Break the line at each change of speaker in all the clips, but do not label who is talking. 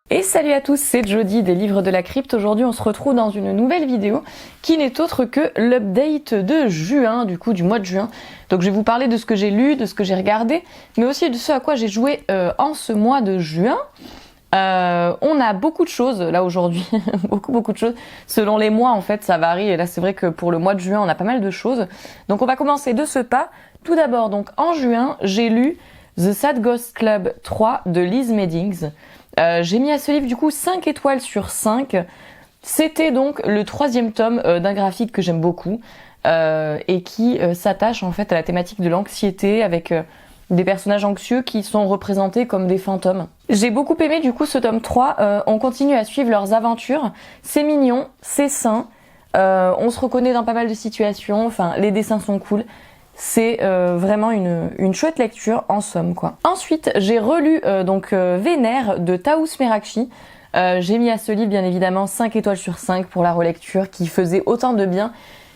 Et salut à tous, c'est Jody des Livres de la Crypte. Aujourd'hui on se retrouve dans une nouvelle vidéo qui n'est autre que l'update de juin, du mois de juin. Donc je vais vous parler de ce que j'ai lu, de ce que j'ai regardé, mais aussi de ce à quoi j'ai joué en ce mois de juin. On a beaucoup de choses là aujourd'hui, beaucoup de choses. Selon les mois en fait ça varie, et là c'est vrai que pour le mois de juin on a pas mal de choses. Donc on va commencer de ce pas. Tout d'abord donc en juin j'ai lu The Sad Ghost Club 3 de Liz Meddings. J'ai mis à ce livre du coup 5 étoiles sur 5. C'était donc le 3e tome d'un graphique que j'aime beaucoup et qui s'attache en fait à la thématique de l'anxiété avec des personnages anxieux qui sont représentés comme des fantômes. J'ai beaucoup aimé du coup ce tome 3, on continue à suivre leurs aventures, c'est mignon, c'est sain, on se reconnaît dans pas mal de situations, enfin les dessins sont cool. C'est vraiment une chouette lecture en somme quoi. Ensuite j'ai relu Vénère de Taous Merakchi. J'ai mis à ce livre bien évidemment 5 étoiles sur 5 pour la relecture qui faisait autant de bien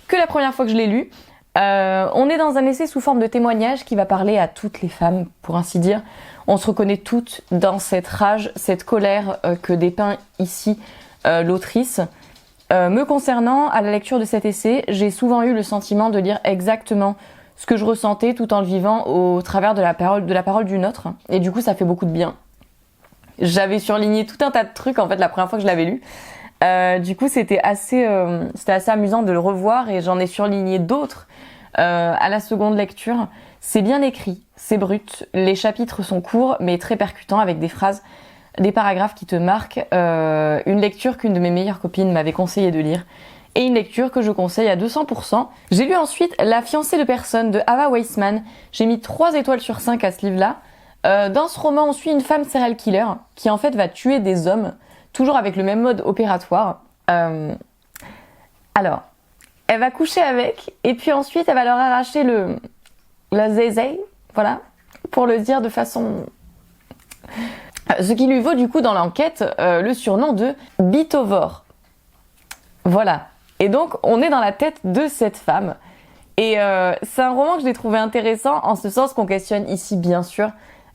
que la première fois que je l'ai lu. On est dans un essai sous forme de témoignage qui va parler à toutes les femmes pour ainsi dire. On se reconnaît toutes dans cette rage, cette colère que dépeint ici l'autrice. Me concernant, à la lecture de cet essai, j'ai souvent eu le sentiment de lire exactement ce que je ressentais tout en le vivant au travers de la parole d'une autre. Et du coup, ça fait beaucoup de bien. J'avais surligné tout un tas de trucs en fait la première fois que je l'avais lu. Du coup, c'était assez amusant de le revoir et j'en ai surligné d'autres à la seconde lecture. C'est bien écrit, c'est brut. Les chapitres sont courts mais très percutants avec des phrases, des paragraphes qui te marquent. Une lecture qu'une de mes meilleures copines m'avait conseillé de lire. Et une lecture que je conseille à 200%. J'ai lu ensuite La fiancée de personne de Ava Weissman. J'ai mis 3 étoiles sur 5 à ce livre-là. Dans ce roman, on suit une femme serial killer qui en fait va tuer des hommes, toujours avec le même mode opératoire. Alors, elle va coucher avec, et puis ensuite elle va leur arracher la zézé, voilà, pour le dire de façon... Ce qui lui vaut du coup dans l'enquête le surnom de Bitovor. Voilà. Et donc, on est dans la tête de cette femme. Et c'est un roman que j'ai trouvé intéressant en ce sens qu'on questionne ici, bien sûr,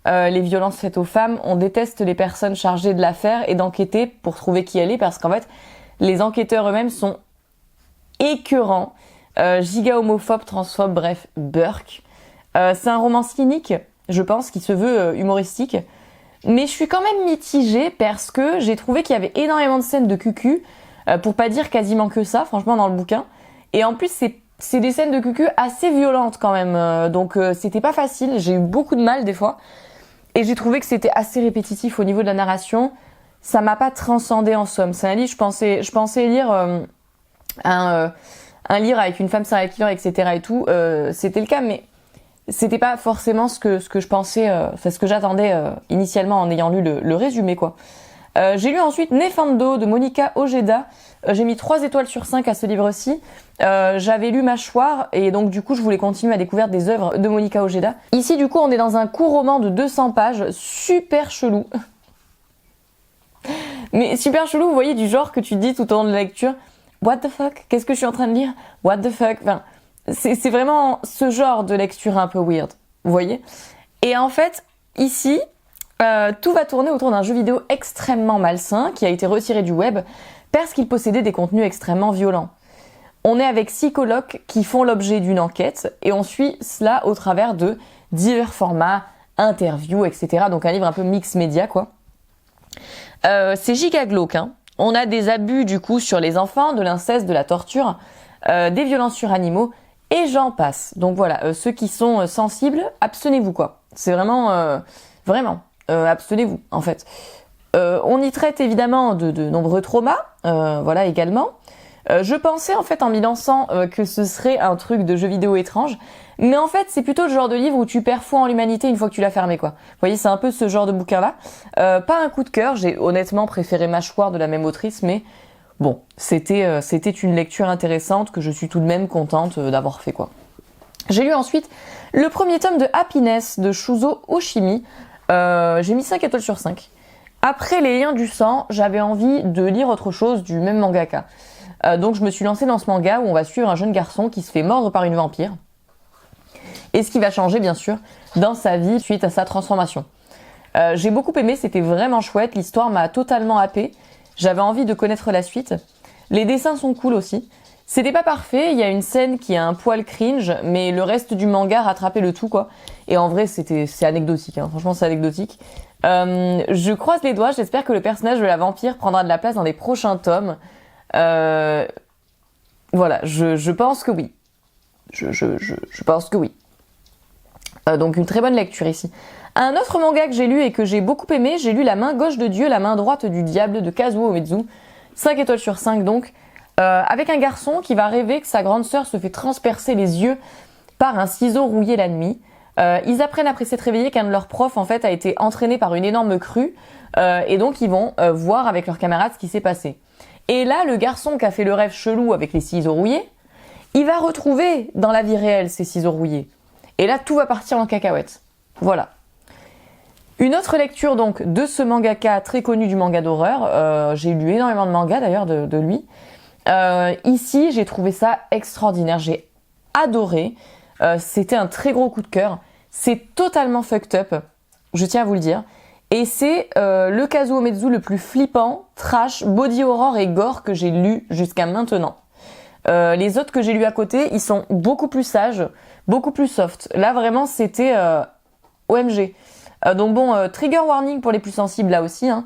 les violences faites aux femmes. On déteste les personnes chargées de l'affaire et d'enquêter pour trouver qui elle est parce qu'en fait, les enquêteurs eux-mêmes sont écœurants, giga homophobes, transphobes, bref, burk. C'est un roman cynique, je pense, qui se veut humoristique. Mais je suis quand même mitigée parce que j'ai trouvé qu'il y avait énormément de scènes de cucu, pour pas dire quasiment que ça, franchement, dans le bouquin. Et en plus, c'est des scènes de cucu assez violentes quand même. Donc c'était pas facile, j'ai eu beaucoup de mal des fois. Et j'ai trouvé que c'était assez répétitif au niveau de la narration. Ça m'a pas transcendé en somme. C'est un livre, je pensais lire un livre avec une femme serial killer, etc. et tout. C'était le cas, mais c'était pas forcément ce que je pensais, ce que j'attendais initialement en ayant lu le résumé, quoi. J'ai lu ensuite Nefando de Monica Ojeda. J'ai mis 3 étoiles sur 5 à ce livre-ci. J'avais lu Mâchoire et donc du coup je voulais continuer à découvrir des œuvres de Monica Ojeda. Ici du coup on est dans un court roman de 200 pages, super chelou. Mais super chelou, vous voyez, du genre que tu te dis tout au long de la lecture, what the fuck, qu'est-ce que je suis en train de lire? What the fuck, enfin, c'est vraiment ce genre de lecture un peu weird, vous voyez. Et en fait, ici... tout va tourner autour d'un jeu vidéo extrêmement malsain qui a été retiré du web parce qu'il possédait des contenus extrêmement violents. On est avec 6 colocs qui font l'objet d'une enquête et on suit cela au travers de divers formats, interviews, etc. Donc un livre un peu mix média quoi. C'est giga glauque, hein. On a des abus du coup sur les enfants, de l'inceste, de la torture, des violences sur animaux et j'en passe. Donc voilà, ceux qui sont sensibles, abstenez-vous quoi. C'est vraiment... vraiment. Abstenez-vous en fait. On y traite évidemment de nombreux traumas, voilà également. Je pensais en fait en m'y lançant que ce serait un truc de jeu vidéo étrange, mais en fait c'est plutôt le genre de livre où tu perds foi en l'humanité une fois que tu l'as fermé quoi. Vous voyez, c'est un peu ce genre de bouquin là. Pas un coup de cœur, j'ai honnêtement préféré Mâchoire de la même autrice, mais bon, c'était une lecture intéressante que je suis tout de même contente d'avoir fait quoi. J'ai lu ensuite le premier tome de Happiness de Shuzo Oshimi. J'ai mis 5 étoiles sur 5. Après Les Liens du sang, j'avais envie de lire autre chose du même mangaka. Donc je me suis lancée dans ce manga où on va suivre un jeune garçon qui se fait mordre par une vampire. Et ce qui va changer bien sûr dans sa vie suite à sa transformation. J'ai beaucoup aimé, c'était vraiment chouette, l'histoire m'a totalement happée. J'avais envie de connaître la suite. Les dessins sont cool aussi. C'était pas parfait, il y a une scène qui a un poil cringe, mais le reste du manga rattrapait le tout, quoi. Et en vrai, c'est anecdotique, hein. Franchement, c'est anecdotique. Je croise les doigts, j'espère que le personnage de la vampire prendra de la place dans les prochains tomes. Voilà, je pense que oui. Je pense que oui. Donc une très bonne lecture ici. Un autre manga que j'ai lu et que j'ai beaucoup aimé, j'ai lu La main gauche de Dieu, la main droite du diable de Kazuo Uematsu. 5 étoiles sur 5 donc. Avec un garçon qui va rêver que sa grande sœur se fait transpercer les yeux par un ciseau rouillé la nuit. Ils apprennent après s'être réveillés qu'un de leurs profs en fait a été entraîné par une énorme crue et donc ils vont voir avec leurs camarades ce qui s'est passé. Et là, le garçon qui a fait le rêve chelou avec les ciseaux rouillés, il va retrouver dans la vie réelle ces ciseaux rouillés. Et là, tout va partir en cacahuète. Voilà. Une autre lecture donc de ce mangaka très connu du manga d'horreur. J'ai lu énormément de mangas d'ailleurs de lui. Ici, j'ai trouvé ça extraordinaire. J'ai adoré. C'était un très gros coup de cœur. C'est totalement fucked up, je tiens à vous le dire. Et c'est le Kazuo Uematsu le plus flippant, trash, body horror et gore que j'ai lu jusqu'à maintenant. Les autres que j'ai lus à côté, ils sont beaucoup plus sages, beaucoup plus soft. Là, vraiment, c'était OMG. Donc bon, trigger warning pour les plus sensibles là aussi. Hein.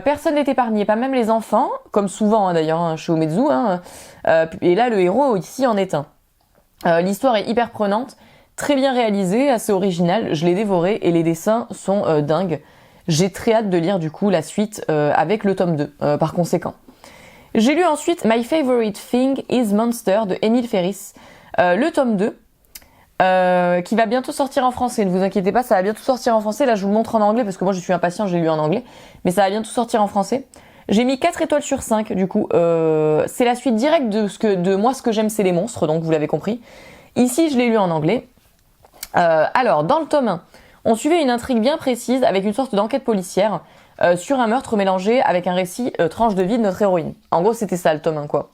Personne n'est épargné, pas même les enfants, comme souvent hein, d'ailleurs hein, chez Uematsu. Hein. Et là, le héros ici en est un. L'histoire est hyper prenante, très bien réalisée, assez originale. Je l'ai dévoré et les dessins sont dingues. J'ai très hâte de lire du coup la suite avec le tome 2 par conséquent. J'ai lu ensuite My Favorite Thing is Monster de Émile Ferris, le tome 2. Qui va bientôt sortir en français, ne vous inquiétez pas, ça va bientôt sortir en français. Là je vous le montre en anglais parce que moi je suis impatient, j'ai lu en anglais, mais ça va bientôt sortir en français. J'ai mis 4 étoiles sur 5 du coup, c'est la suite directe de moi ce que j'aime c'est les monstres, donc vous l'avez compris. Ici je l'ai lu en anglais. Alors dans le tome 1, on suivait une intrigue bien précise avec une sorte d'enquête policière sur un meurtre mélangé avec un récit tranche de vie de notre héroïne. En gros c'était ça le tome 1 quoi.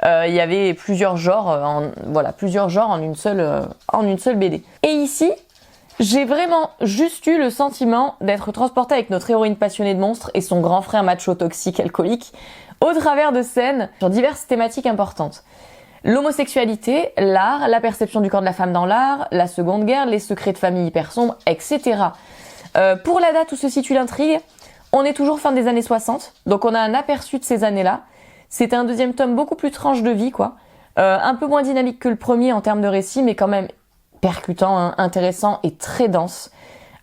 Il y avait plusieurs genres en une seule BD. Et ici, j'ai vraiment juste eu le sentiment d'être transportée avec notre héroïne passionnée de monstres et son grand frère macho toxique alcoolique au travers de scènes sur diverses thématiques importantes. L'homosexualité, l'art, la perception du corps de la femme dans l'art, la Seconde Guerre, les secrets de famille hyper sombres, etc. Pour la date où se situe l'intrigue, on est toujours fin des années 60, donc on a un aperçu de ces années-là. C'était un deuxième tome beaucoup plus tranche de vie, quoi. Un peu moins dynamique que le premier en termes de récit, mais quand même percutant, hein, intéressant et très dense.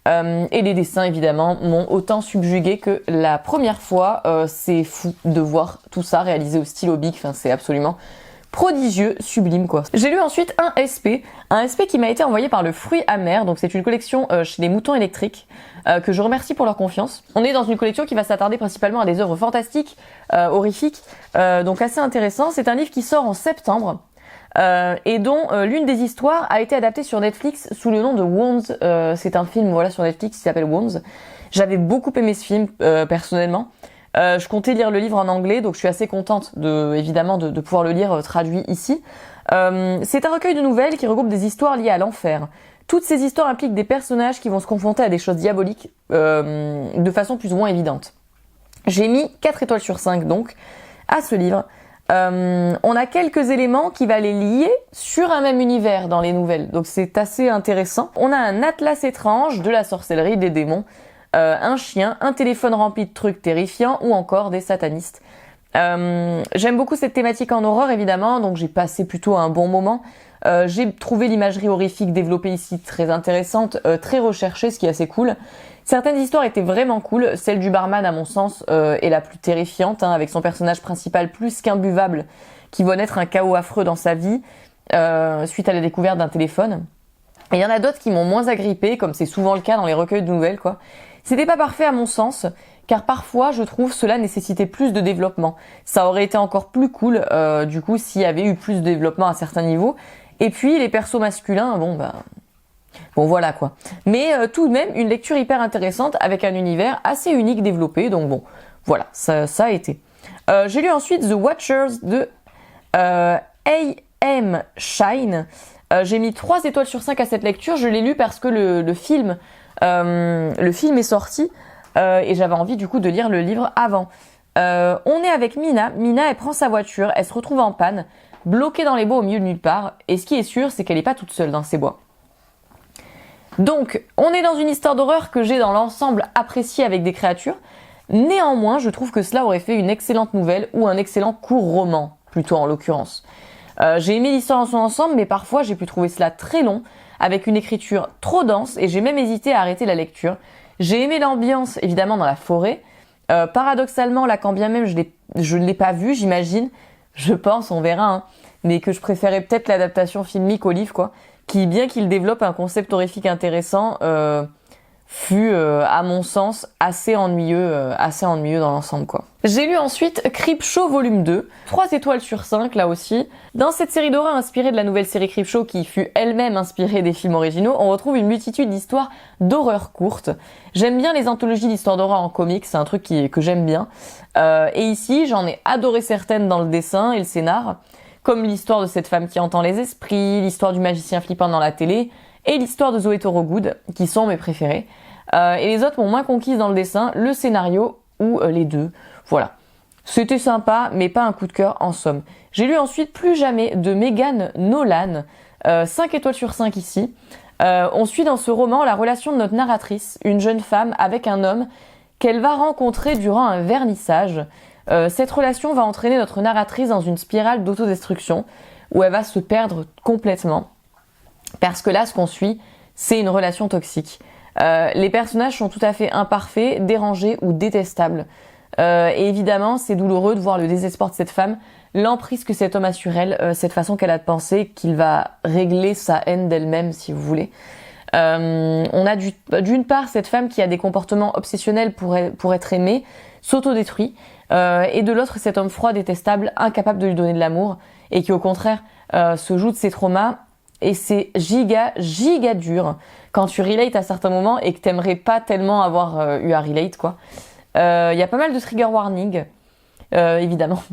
Et les dessins, évidemment, m'ont autant subjugué que la première fois. C'est fou de voir tout ça réalisé au stylo bic. Enfin, c'est absolument prodigieux, sublime, quoi. J'ai lu ensuite un SP qui m'a été envoyé par Le Fruit Amer. Donc c'est une collection chez les Moutons Électriques. Que je remercie pour leur confiance. On est dans une collection qui va s'attarder principalement à des œuvres fantastiques, horrifiques, donc assez intéressant. C'est un livre qui sort en septembre et dont l'une des histoires a été adaptée sur Netflix sous le nom de Wounds. C'est un film voilà sur Netflix qui s'appelle Wounds. J'avais beaucoup aimé ce film personnellement. Je comptais lire le livre en anglais, donc je suis assez contente évidemment de pouvoir le lire traduit ici. C'est un recueil de nouvelles qui regroupe des histoires liées à l'enfer. Toutes ces histoires impliquent des personnages qui vont se confronter à des choses diaboliques de façon plus ou moins évidente. J'ai mis 4 étoiles sur 5 donc à ce livre. On a quelques éléments qui va les lier sur un même univers dans les nouvelles, donc c'est assez intéressant. On a un atlas étrange, de la sorcellerie, des démons, un chien, un téléphone rempli de trucs terrifiants ou encore des satanistes. J'aime beaucoup cette thématique en horreur évidemment, donc j'ai passé plutôt un bon moment. J'ai trouvé l'imagerie horrifique développée ici très intéressante, très recherchée, ce qui est assez cool. Certaines histoires étaient vraiment cool. Celle du barman, à mon sens, est la plus terrifiante, hein, avec son personnage principal plus qu'imbuvable, qui va naître un chaos affreux dans sa vie, suite à la découverte d'un téléphone. Et il y en a d'autres qui m'ont moins agrippée, comme c'est souvent le cas dans les recueils de nouvelles, quoi. C'était pas parfait à mon sens, car parfois je trouve cela nécessitait plus de développement. Ça aurait été encore plus cool, du coup, s'il y avait eu plus de développement à certains niveaux. Et puis les persos masculins, bon voilà quoi. Mais tout de même une lecture hyper intéressante avec un univers assez unique développé. Donc bon, voilà, ça a été. J'ai lu ensuite The Watchers de A.M. Shine. J'ai mis 3 étoiles sur 5 à cette lecture. Je l'ai lu parce que le film est sorti et j'avais envie du coup de lire le livre avant. On est avec Mina. Mina, elle prend sa voiture, elle se retrouve en panne, bloquée dans les bois au milieu de nulle part. Et ce qui est sûr, c'est qu'elle n'est pas toute seule dans ces bois. Donc, on est dans une histoire d'horreur que j'ai dans l'ensemble appréciée avec des créatures. Néanmoins, je trouve que cela aurait fait une excellente nouvelle ou un excellent court roman, plutôt en l'occurrence. J'ai aimé l'histoire dans son ensemble, mais parfois j'ai pu trouver cela très long, avec une écriture trop dense, et j'ai même hésité à arrêter la lecture. J'ai aimé l'ambiance, évidemment, dans la forêt. Paradoxalement, là, quand bien même je ne l'ai pas vu, j'imagine, je pense, on verra, hein, mais que je préférais peut-être l'adaptation filmique au livre, quoi, qui, bien qu'il développe un concept horrifique intéressant, fut, à mon sens, assez ennuyeux dans l'ensemble, quoi. J'ai lu ensuite Creepshow volume 2, 3 étoiles sur 5, là aussi. Dans cette série d'horreur inspirée de la nouvelle série Creepshow, qui fut elle-même inspirée des films originaux, on retrouve une multitude d'histoires d'horreur courtes. J'aime bien les anthologies d'histoires d'horreur en comics, c'est un truc que j'aime bien. Et ici, j'en ai adoré certaines dans le dessin et le scénar, comme l'histoire de cette femme qui entend les esprits, l'histoire du magicien flippant dans la télé, et l'histoire de Zoé Thorogood, qui sont mes préférées. Et les autres m'ont moins conquise dans le dessin, le scénario ou les deux. Voilà. C'était sympa, mais pas un coup de cœur en somme. J'ai lu ensuite Plus jamais de Megan Nolan, 5 étoiles sur 5 ici. On suit dans ce roman la relation de notre narratrice, une jeune femme avec un homme qu'elle va rencontrer durant un vernissage. Cette relation va entraîner notre narratrice dans une spirale d'autodestruction où elle va se perdre complètement. Parce que là, ce qu'on suit, c'est une relation toxique. Les personnages sont tout à fait imparfaits, dérangés ou détestables. Et évidemment, c'est douloureux de voir le désespoir de cette femme, l'emprise que cet homme a sur elle, cette façon qu'elle a de penser, qu'il va régler sa haine d'elle-même, si vous voulez. On a d'une part cette femme qui a des comportements obsessionnels pour être aimée, s'autodétruit, et de l'autre cet homme froid, détestable, incapable de lui donner de l'amour, et qui au contraire se joue de ses traumas. Et c'est giga dur quand tu relates à certains moments et que t'aimerais pas tellement avoir eu à relate, quoi. Y a pas mal de trigger warning, évidemment,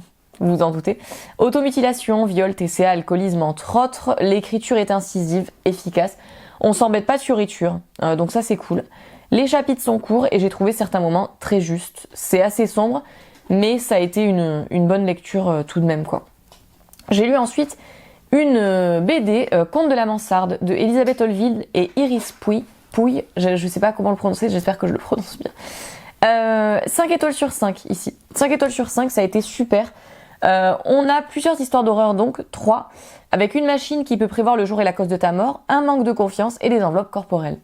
vous vous en doutez. Automutilation, viol, TCA, alcoolisme, entre autres. L'écriture est incisive, efficace. On s'embête pas de fioriture, donc ça c'est cool. Les chapitres sont courts et j'ai trouvé certains moments très justes. C'est assez sombre, mais ça a été une bonne lecture tout de même, quoi. J'ai lu ensuite une BD, Conte de la mansarde, de Elisabeth Olville et Iris Pouille, je sais pas comment le prononcer, j'espère que je le prononce bien. 5 étoiles sur 5 ici. 5 étoiles sur 5, ça a été super. On a plusieurs histoires d'horreur, donc 3, avec une machine qui peut prévoir le jour et la cause de ta mort, un manque de confiance et des enveloppes corporelles.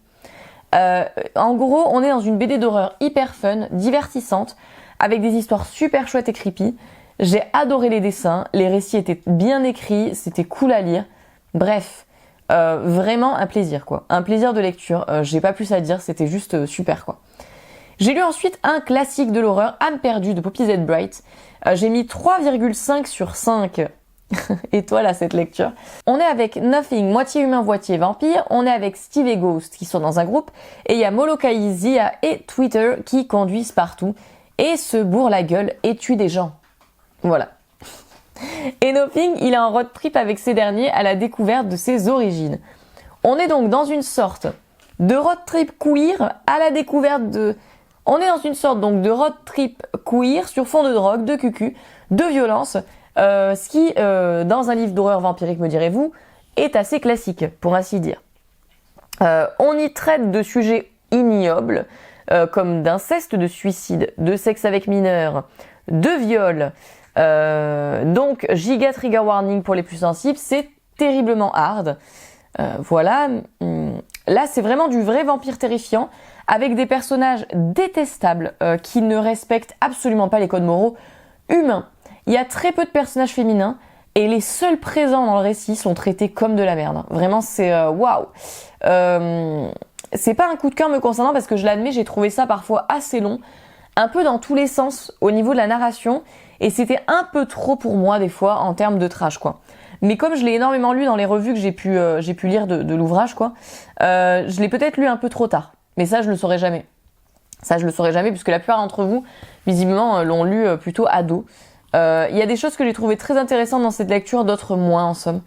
En gros, on est dans une BD d'horreur hyper fun, divertissante, avec des histoires super chouettes et creepy. J'ai adoré les dessins, les récits étaient bien écrits, c'était cool à lire. Bref, vraiment un plaisir, quoi. Un plaisir de lecture, j'ai pas plus à dire, c'était juste super, quoi. J'ai lu ensuite un classique de l'horreur, Âme perdue de Poppy Z. Bright. J'ai mis 3,5 sur 5 étoiles à cette lecture. On est avec Nothing, moitié humain, moitié vampire. On est avec Steve et Ghost qui sont dans un groupe. Et il y a Molokai, Zia et Twitter qui conduisent partout et se bourrent la gueule et tuent des gens. Voilà. Et Nothing, il est en road trip avec ces derniers à la découverte de ses origines. On est donc dans une sorte de road trip queer à la découverte de... On est dans une sorte donc de road trip queer sur fond de drogue, de cucu, de violence, ce qui, dans un livre d'horreur vampirique, me direz-vous, est assez classique, pour ainsi dire. On y traite de sujets ignobles, comme d'inceste, de suicide, de sexe avec mineurs, de viol. Donc, giga trigger warning pour les plus sensibles, c'est terriblement hard. Voilà. Là, c'est vraiment du vrai vampire terrifiant, avec des personnages détestables qui ne respectent absolument pas les codes moraux humains. Il y a très peu de personnages féminins et les seuls présents dans le récit sont traités comme de la merde. Vraiment, c'est waouh. C'est pas un coup de cœur me concernant parce que je l'admets, j'ai trouvé ça parfois assez long, un peu dans tous les sens au niveau de la narration et c'était un peu trop pour moi des fois en termes de trash, quoi. Mais comme je l'ai énormément lu dans les revues que j'ai pu lire de l'ouvrage, quoi, je l'ai peut-être lu un peu trop tard. Mais ça, je le saurais jamais. Ça, je le saurais jamais puisque la plupart d'entre vous, visiblement, l'ont lu plutôt ado. Il y a des choses que j'ai trouvées très intéressantes dans cette lecture, d'autres moins en somme.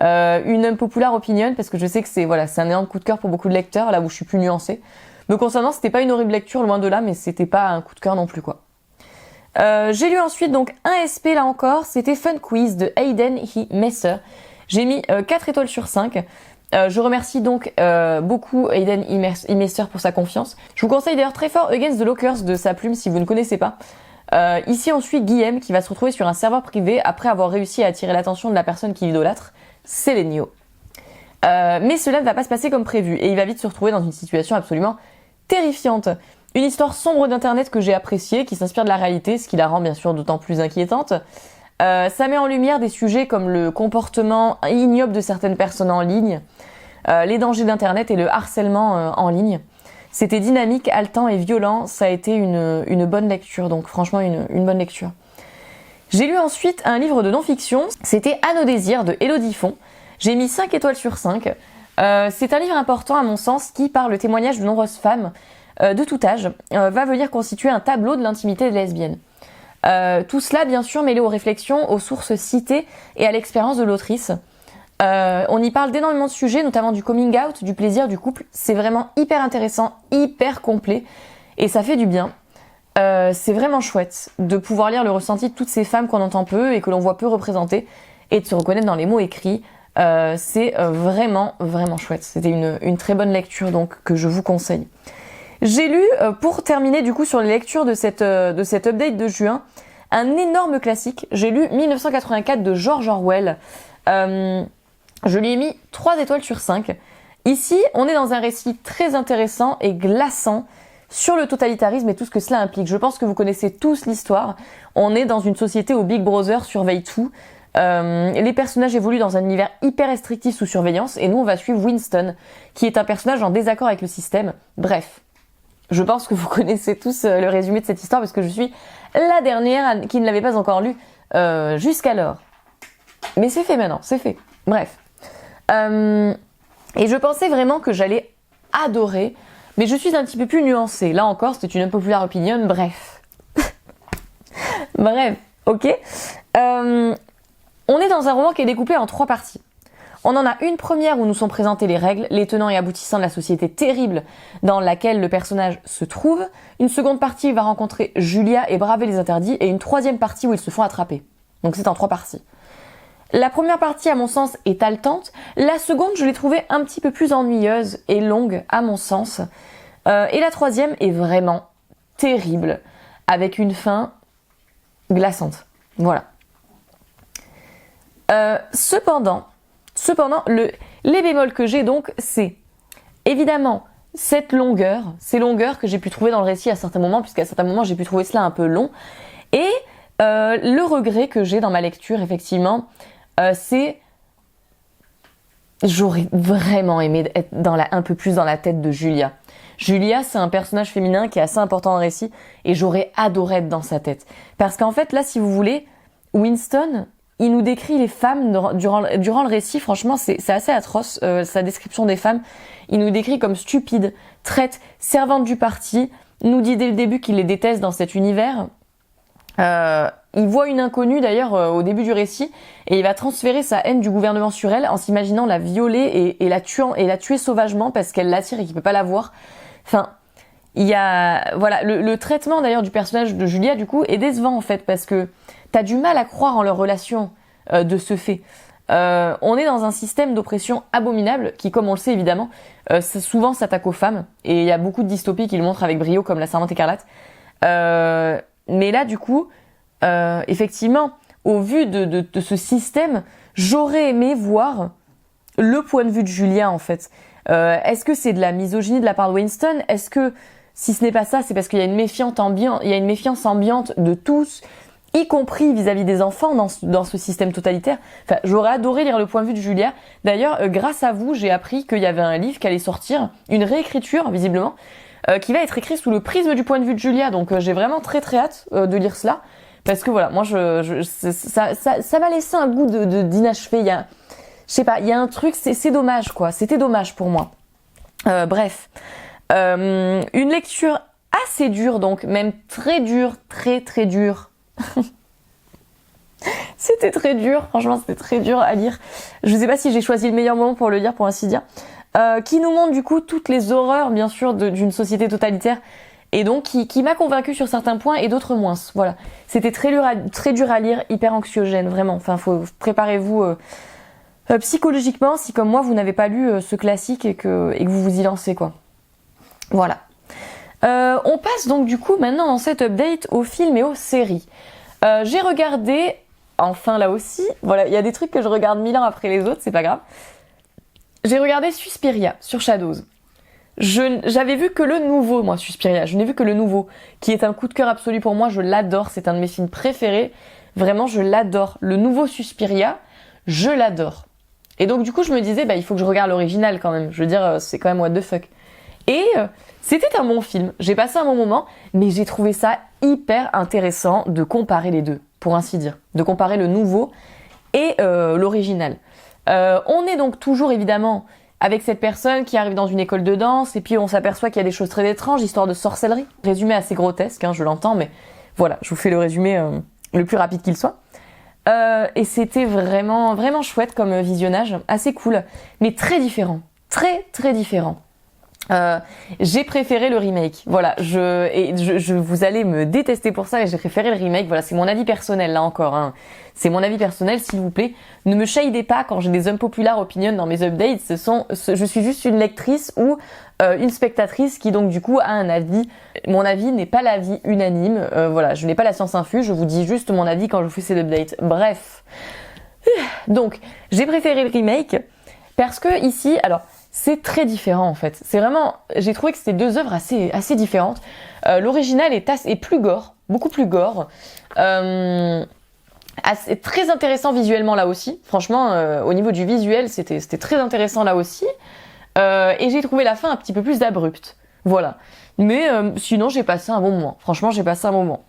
Une unpopular opinion, parce que je sais que c'est un énorme coup de cœur pour beaucoup de lecteurs, là où je suis plus nuancée. Me concernant, c'était pas une horrible lecture, loin de là, mais c'était pas un coup de cœur non plus, quoi. J'ai lu ensuite donc un SP là encore, c'était Fun Quiz de Hayden E. Messer. J'ai mis 4 étoiles sur 5. Je remercie donc beaucoup Hayden E. Messer pour sa confiance. Je vous conseille d'ailleurs très fort Against the Lockers de sa plume si vous ne connaissez pas. Ici on suit Guillaume qui va se retrouver sur un serveur privé après avoir réussi à attirer l'attention de la personne qui l'idolâtre, Selenio. Mais cela ne va pas se passer comme prévu et il va vite se retrouver dans une situation absolument terrifiante. Une histoire sombre d'internet que j'ai appréciée, qui s'inspire de la réalité, ce qui la rend bien sûr d'autant plus inquiétante. Ça met en lumière des sujets comme le comportement ignoble de certaines personnes en ligne, les dangers d'internet et le harcèlement en ligne. C'était dynamique, haletant et violent, ça a été une bonne lecture, donc franchement une bonne lecture. J'ai lu ensuite un livre de non-fiction, c'était Anne au désir de Élodie Font. J'ai mis 5 étoiles sur 5. C'est un livre important à mon sens qui, par le témoignage de nombreuses femmes de tout âge, va venir constituer un tableau de l'intimité des lesbiennes. Tout cela bien sûr mêlé aux réflexions, aux sources citées et à l'expérience de l'autrice. On y parle d'énormément de sujets, notamment du coming out, du plaisir, du couple. C'est vraiment hyper intéressant, hyper complet et ça fait du bien. C'est vraiment chouette de pouvoir lire le ressenti de toutes ces femmes qu'on entend peu et que l'on voit peu représentées et de se reconnaître dans les mots écrits. C'est vraiment chouette. C'était une très bonne lecture donc que je vous conseille. J'ai lu, pour terminer du coup sur les lectures de cette update de juin, un énorme classique. J'ai lu 1984 de George Orwell. Je lui ai mis 3 étoiles sur 5. Ici, on est dans un récit très intéressant et glaçant sur le totalitarisme et tout ce que cela implique. Je pense que vous connaissez tous l'histoire. On est dans une société où Big Brother surveille tout. Les personnages évoluent dans un univers hyper restrictif sous surveillance et nous on va suivre Winston, qui est un personnage en désaccord avec le système. Bref. Je pense que vous connaissez tous le résumé de cette histoire parce que je suis la dernière qui ne l'avait pas encore lu jusqu'alors. Mais c'est fait maintenant, c'est fait. Bref. Et je pensais vraiment que j'allais adorer, mais je suis un petit peu plus nuancée. Là encore, c'était une unpopular opinion, bref. Bref, ok. On est dans un roman qui est découpé en 3 parties. On en a une première où nous sont présentées les règles, les tenants et aboutissants de la société terrible dans laquelle le personnage se trouve. Une seconde partie où il va rencontrer Julia et braver les interdits. Et une troisième partie où ils se font attraper. Donc c'est en 3 parties. La première partie, à mon sens, est haletante. La seconde, je l'ai trouvée un petit peu plus ennuyeuse et longue, à mon sens. Et la troisième est vraiment terrible, avec une fin glaçante. Voilà. Cependant, les bémols que j'ai donc, c'est évidemment ces longueurs que j'ai pu trouver dans le récit à certains moments, puisqu'à certains moments j'ai pu trouver cela un peu long, et le regret que j'ai dans ma lecture, effectivement, c'est j'aurais vraiment aimé être un peu plus dans la tête de Julia. Julia, c'est un personnage féminin qui est assez important dans le récit, et j'aurais adoré être dans sa tête. Parce qu'en fait, là, si vous voulez, Winston, il nous décrit les femmes durant le récit, franchement, c'est assez atroce, sa description des femmes. Il nous décrit comme stupides, traites, servantes du parti, nous dit dès le début qu'il les déteste dans cet univers. Il voit une inconnue d'ailleurs au début du récit et il va transférer sa haine du gouvernement sur elle en s'imaginant la violer et la tuer sauvagement parce qu'elle l'attire et qu'il peut pas la voir. Enfin, il y a le traitement d'ailleurs du personnage de Julia du coup est décevant en fait parce que t'as du mal à croire en leur relation de ce fait. On est dans un système d'oppression abominable qui, comme on le sait évidemment, souvent s'attaque aux femmes et il y a beaucoup de dystopies qui le montrent avec brio comme La Servante écarlate. Mais là du coup, effectivement, au vu de ce système, j'aurais aimé voir le point de vue de Julia en fait. Est-ce que c'est de la misogynie de la part de Winston ? Est-ce que si ce n'est pas ça, c'est parce qu'il y a une méfiance ambiante de tous, y compris vis-à-vis des enfants dans ce système totalitaire. Enfin, j'aurais adoré lire le point de vue de Julia. D'ailleurs, grâce à vous, j'ai appris qu'il y avait un livre qui allait sortir, une réécriture visiblement, qui va être écrit sous le prisme du point de vue de Julia. Donc j'ai vraiment très hâte de lire cela. Parce que voilà, moi ça m'a laissé un goût d'inachevé. Il y a, je sais pas, il y a un truc, c'est dommage quoi. C'était dommage pour moi. Bref, une lecture assez dure donc, même très dure, très dure. C'était très dur, franchement c'était très dur à lire. Je sais pas si j'ai choisi le meilleur moment pour le lire, pour ainsi dire. Qui nous montre du coup toutes les horreurs bien sûr d'une société totalitaire et donc qui m'a convaincue sur certains points et d'autres moins. Voilà, c'était très dur à lire, hyper anxiogène vraiment. Enfin, préparez-vous psychologiquement si comme moi vous n'avez pas lu ce classique et que vous vous y lancez quoi. Voilà. On passe donc du coup maintenant dans cette update aux films et aux séries. J'ai regardé, enfin là aussi, voilà, il y a des trucs que je regarde 1000 ans après les autres, c'est pas grave. J'ai regardé Suspiria sur Shadows. J'avais vu que le nouveau, moi, Suspiria. Je n'ai vu que le nouveau, qui est un coup de cœur absolu pour moi. Je l'adore. C'est un de mes films préférés. Vraiment, je l'adore. Le nouveau Suspiria, je l'adore. Et donc, du coup, je me disais, il faut que je regarde l'original quand même. Je veux dire, c'est quand même what the fuck. Et c'était un bon film. J'ai passé un bon moment, mais j'ai trouvé ça hyper intéressant de comparer les deux, pour ainsi dire. De comparer le nouveau et l'original. On est donc toujours évidemment avec cette personne qui arrive dans une école de danse et puis on s'aperçoit qu'il y a des choses très étranges, histoire de sorcellerie. Résumé assez grotesque, je l'entends, mais voilà, je vous fais le résumé le plus rapide qu'il soit. Et c'était vraiment, vraiment chouette comme visionnage, assez cool, mais très différent. Très, très différent. J'ai préféré le remake. Voilà, vous allez me détester pour ça, et j'ai préféré le remake. Voilà, c'est mon avis personnel là encore. C'est mon avis personnel, s'il vous plaît. Ne me shadez pas quand j'ai des unpopular opinions dans mes updates. Je suis juste une lectrice ou une spectatrice qui donc du coup a un avis. Mon avis n'est pas l'avis unanime. Voilà, je n'ai pas la science infuse. Je vous dis juste mon avis quand je vous fais ces updates. Bref. Donc, j'ai préféré le remake parce que ici, alors. C'est très différent en fait. C'est vraiment, j'ai trouvé que c'était deux œuvres assez différentes. L'original est plus gore, beaucoup plus gore. Très intéressant visuellement là aussi. Franchement, au niveau du visuel, c'était très intéressant là aussi. Et j'ai trouvé la fin un petit peu plus abrupte. Voilà. Mais sinon, j'ai passé un bon moment. Franchement, j'ai passé un bon moment.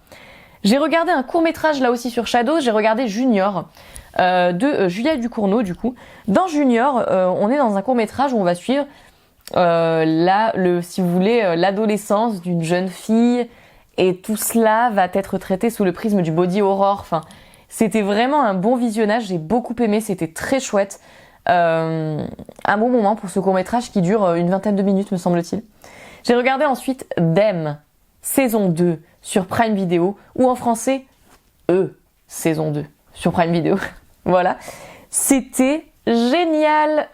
J'ai regardé un court-métrage là aussi sur Shadows. J'ai regardé Junior. De Julia Ducournau du coup. Dans Junior, on est dans un court-métrage où on va suivre si vous voulez, l'adolescence d'une jeune fille et tout cela va être traité sous le prisme du body horror. Enfin, c'était vraiment un bon visionnage, j'ai beaucoup aimé, c'était très chouette. Un bon moment pour ce court-métrage qui dure une vingtaine de minutes me semble-t-il. J'ai regardé ensuite Them, saison 2 sur Prime Video ou en français saison 2 sur Prime Video. Voilà, c'était génial,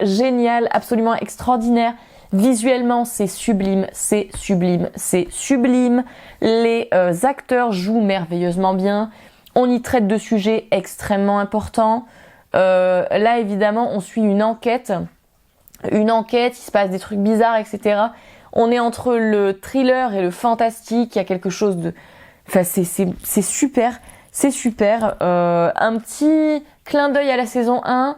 absolument extraordinaire. Visuellement, c'est sublime, c'est sublime, c'est sublime. Les acteurs jouent merveilleusement bien. On y traite de sujets extrêmement importants. Là, évidemment, on suit une enquête. Il se passe des trucs bizarres, etc. On est entre le thriller et le fantastique. Il y a quelque chose de... Enfin, c'est super. C'est super. Un petit clin d'œil à la saison 1.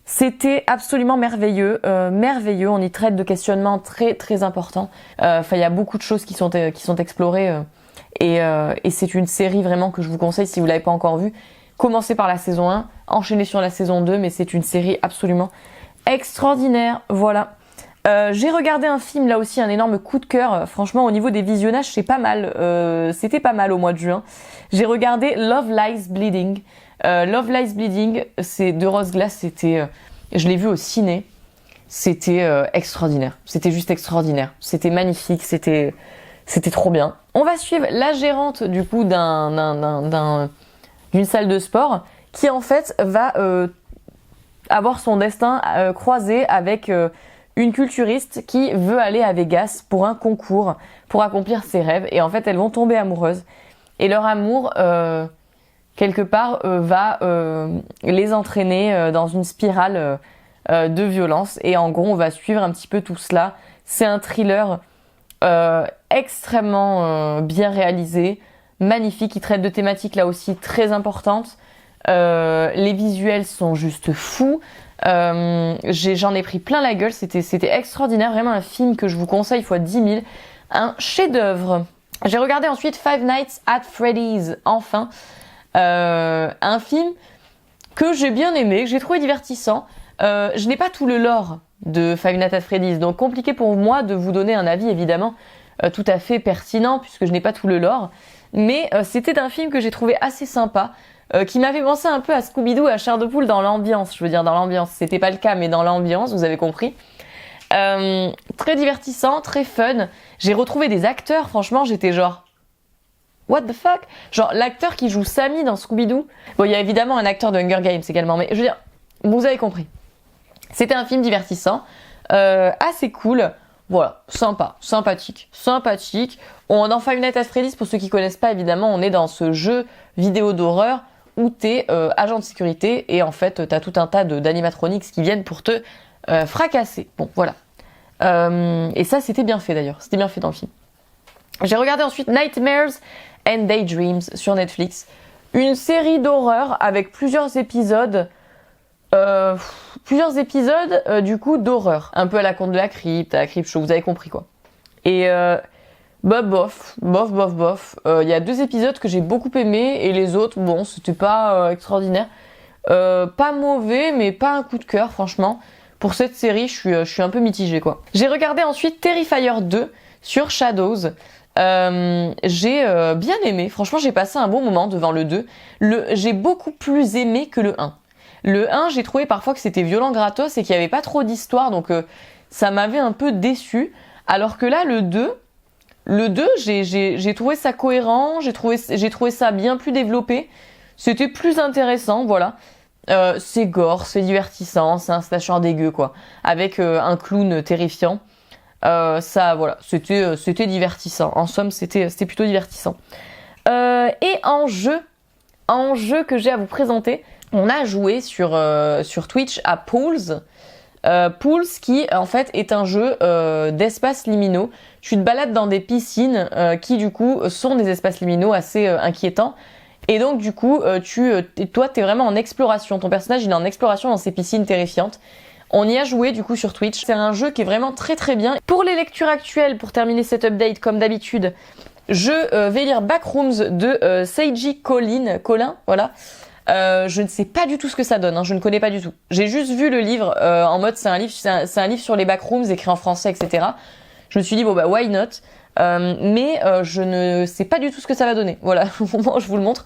C'était absolument merveilleux. Merveilleux. On y traite de questionnements très très importants. Enfin, il y a beaucoup de choses qui sont explorées. Et c'est une série vraiment que je vous conseille si vous l'avez pas encore vue. Commencez par la saison 1, enchaînez sur la saison 2, mais c'est une série absolument extraordinaire. Voilà. J'ai regardé un film, là aussi, un énorme coup de cœur. Franchement, au niveau des visionnages, c'est pas mal. C'était pas mal au mois de juin. J'ai regardé Love Lies Bleeding. Love Lies Bleeding, c'est de Rose Glass. Je l'ai vu au ciné. C'était extraordinaire. C'était juste extraordinaire. C'était magnifique. C'était trop bien. On va suivre la gérante du coup d'une salle de sport qui en fait va avoir son destin croisé avec une culturiste qui veut aller à Vegas pour un concours, pour accomplir ses rêves. Et en fait, elles vont tomber amoureuses. Et leur amour, quelque part, va les entraîner dans une spirale de violence. Et en gros, on va suivre un petit peu tout cela. C'est un thriller extrêmement bien réalisé, magnifique, qui traite de thématiques là aussi très importantes. Les visuels sont juste fous. J'en ai pris plein la gueule, c'était extraordinaire, vraiment un film que je vous conseille fois 10 000, un chef-d'œuvre. J'ai regardé ensuite Five Nights at Freddy's, enfin, un film que j'ai bien aimé, que j'ai trouvé divertissant. Je n'ai pas tout le lore de Five Nights at Freddy's, donc compliqué pour moi de vous donner un avis évidemment tout à fait pertinent puisque je n'ai pas tout le lore, mais c'était un film que j'ai trouvé assez sympa. qui m'a fait penser un peu à Scooby-Doo, à Chair de Poule dans l'ambiance, je veux dire dans l'ambiance. C'était pas le cas, mais dans l'ambiance, vous avez compris. Très divertissant, très fun. J'ai retrouvé des acteurs, franchement, j'étais genre... What the fuck? Genre, l'acteur qui joue Sammy dans Scooby-Doo. Bon, il y a évidemment un acteur de Hunger Games également, mais je veux dire, vous avez compris. C'était un film divertissant, assez cool. Voilà, sympa, sympathique. Dans Five Nights at Freddy's, pour ceux qui connaissent pas, évidemment, on est dans ce jeu vidéo d'horreur où t'es agent de sécurité et en fait, t'as tout un tas d'animatronics qui viennent pour te fracasser. Bon, voilà. Et ça, c'était bien fait d'ailleurs. C'était bien fait dans le film. J'ai regardé ensuite Nightmares and Daydreams sur Netflix. Une série d'horreur avec plusieurs épisodes du coup d'horreur. Un peu à la Conte de la Crypte, à la Crypt Show, vous avez compris quoi. Et bof. Il y a 2 épisodes que j'ai beaucoup aimés et les autres, bon, c'était pas extraordinaire. Pas mauvais, mais pas un coup de cœur, franchement. Pour cette série, je suis un peu mitigée quoi. J'ai regardé ensuite Terrifier 2 sur Shadows. J'ai bien aimé, franchement j'ai passé un bon moment devant le 2. J'ai beaucoup plus aimé que le 1. Le 1, j'ai trouvé parfois que c'était violent gratos et qu'il n'y avait pas trop d'histoire, donc ça m'avait un peu déçu. Alors que là, le 2, j'ai trouvé ça cohérent, j'ai trouvé ça bien plus développé. C'était plus intéressant, voilà. C'est gore, c'est divertissant, c'est un slasher dégueu, quoi. Avec un clown terrifiant. Ça, voilà, c'était divertissant. En somme, c'était plutôt divertissant. Et en jeu que j'ai à vous présenter, on a joué sur Twitch à Pools. Pools qui en fait est un jeu d'espaces liminaux. Tu te balades dans des piscines qui du coup sont des espaces liminaux assez inquiétants. Et donc du coup toi t'es vraiment en exploration. Ton personnage il est en exploration dans ces piscines terrifiantes. On y a joué du coup sur Twitch. C'est un jeu qui est vraiment très très bien. Pour les lectures actuelles, pour terminer cet update comme d'habitude, je vais lire Backrooms de Seiji Colin, voilà. Je ne sais pas du tout ce que ça donne, hein, je ne connais pas du tout. J'ai juste vu le livre en mode c'est un livre sur les backrooms écrit en français, etc. Je me suis dit bon bah why not, mais je ne sais pas du tout ce que ça va donner. Voilà, au moment où je vous le montre.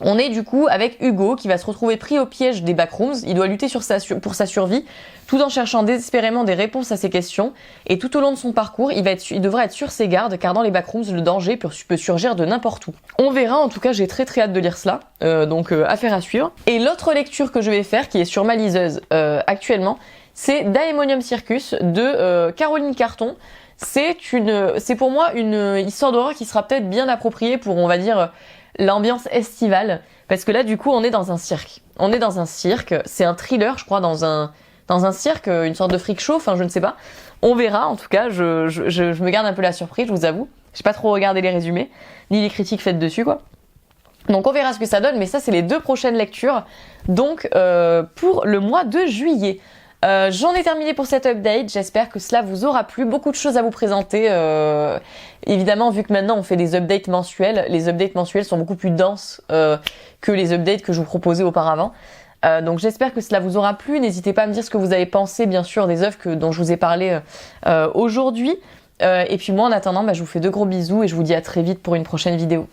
On est du coup avec Hugo qui va se retrouver pris au piège des backrooms. Il doit lutter pour sa survie tout en cherchant désespérément des réponses à ses questions. Et tout au long de son parcours, il devra être sur ses gardes car dans les backrooms, le danger peut surgir de n'importe où. On verra, en tout cas j'ai très hâte de lire cela, donc affaire à suivre. Et l'autre lecture que je vais faire, qui est sur ma liseuse actuellement, c'est Daemonium Circus de Caroline Carton. C'est pour moi une histoire d'horreur qui sera peut-être bien appropriée pour, on va dire, l'ambiance estivale, parce que là du coup on est dans un cirque. C'est un thriller, je crois, dans un cirque, une sorte de freak show, enfin je ne sais pas. On verra, en tout cas, je me garde un peu la surprise, je vous avoue. J'ai pas trop regardé les résumés, ni les critiques faites dessus, quoi. Donc on verra ce que ça donne, mais ça c'est les 2 prochaines lectures, donc pour le mois de juillet. J'en ai terminé pour cet update, j'espère que cela vous aura plu, beaucoup de choses à vous présenter, évidemment vu que maintenant on fait des updates mensuels, les updates mensuels sont beaucoup plus denses que les updates que je vous proposais auparavant, donc j'espère que cela vous aura plu, n'hésitez pas à me dire ce que vous avez pensé bien sûr des œuvres dont je vous ai parlé aujourd'hui, et puis moi en attendant je vous fais de gros bisous et je vous dis à très vite pour une prochaine vidéo.